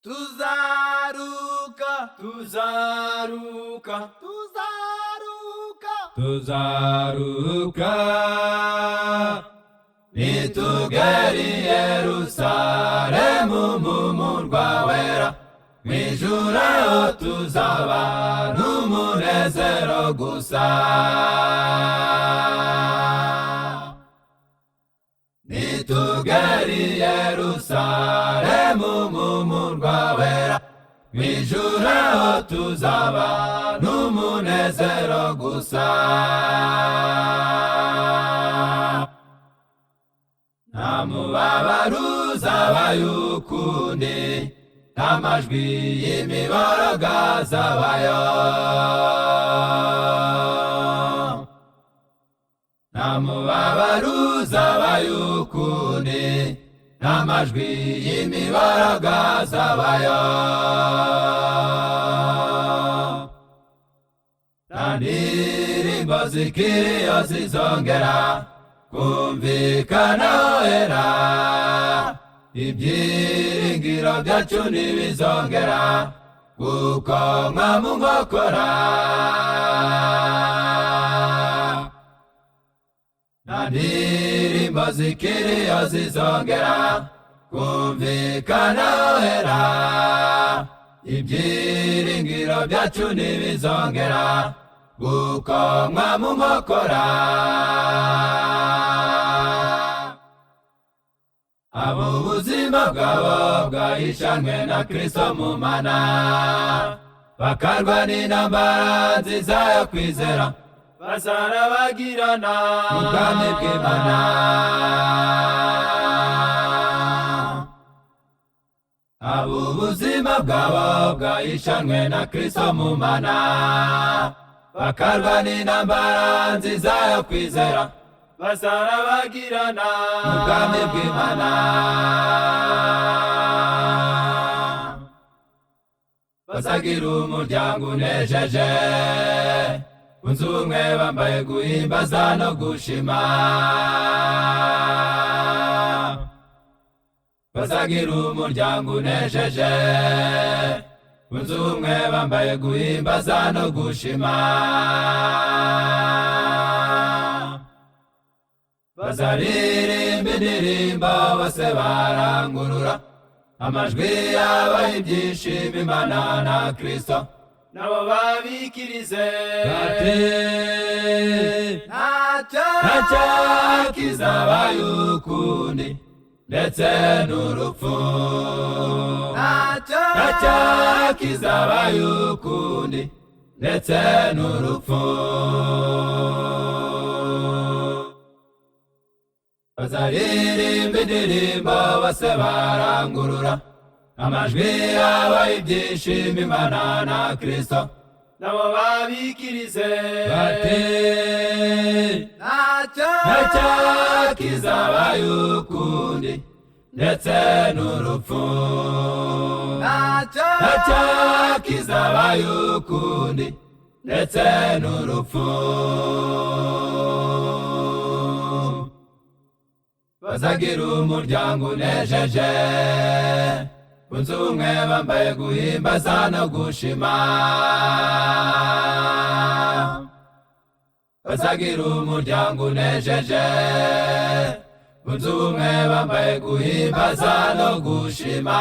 Tuzaruka, tuzaruka, tuzaruka, tuzaruka, nitugera i Yerusalemu mu murwa wera, mw'ijuru aho tuzaba n'umunezero gusa. Nitugera i Yerusalemu mu murwa wera, mw'ijuru aho tuzaba n'umunezero gusa. Nta mubabaro uzabayo ukundi, nta majwi y'imiborogo azabayo. Nta mubabaro uzabayo ukundi, nta majwi y'imiborogo azabayo. Nta ndirimbo zikiriyo zizongera kumvikana hera, ibyiringiro byacu ntibizongera gukomwa mu nkokora. Nta ndirimbo zikiriyo zizongera kumvikana hera, ibyiringiro byacu ntibizongera gukomwa mu nkokora. Abo ubuzima bwabo bwahishanwe na Kristo mu Mana, bakarwana intambara nziza yo kwizera, bazarabagirana mu bwami bw'Imana. Abo ubuzima bwabo bwahishanwe na Kristo mu Mana, bakarwana intambara nziza yo kwizera, bazarabagirana mu bwami bw'Imana. Bazagira umuryango unejeje, bunze ubumwe bambaye guhimbaza no gushima. Bazagira umuryango unejeje, bunze ubumwe bambaye guhimbaza no gushima. Bazaririmba indirimbo bose barangurura, amajwi yabo y'ibyishimo Imana na Kristo nabo babikirize bati ntacyo kizabayo ukundi, ndetse n'urupfu ntacyo kizabayo ukundi, ndetse n'urupfu. Bazaririmba indirimbo bose barangurura, amajwi yabo y'ibyishimo Imana na Kristo nabo babikirize bati ntacyo kizabayo ukundi, ndetse n'urupfu ntacyo kizabayo ukundi, ndetse n'urupfu. Bazagira umuryango unejeje, bunze ubumwe bambaye guhimbaza no gushima. Bazagira umuryango unejeje, bunze ubumwe bambaye guhimbaza no gushima.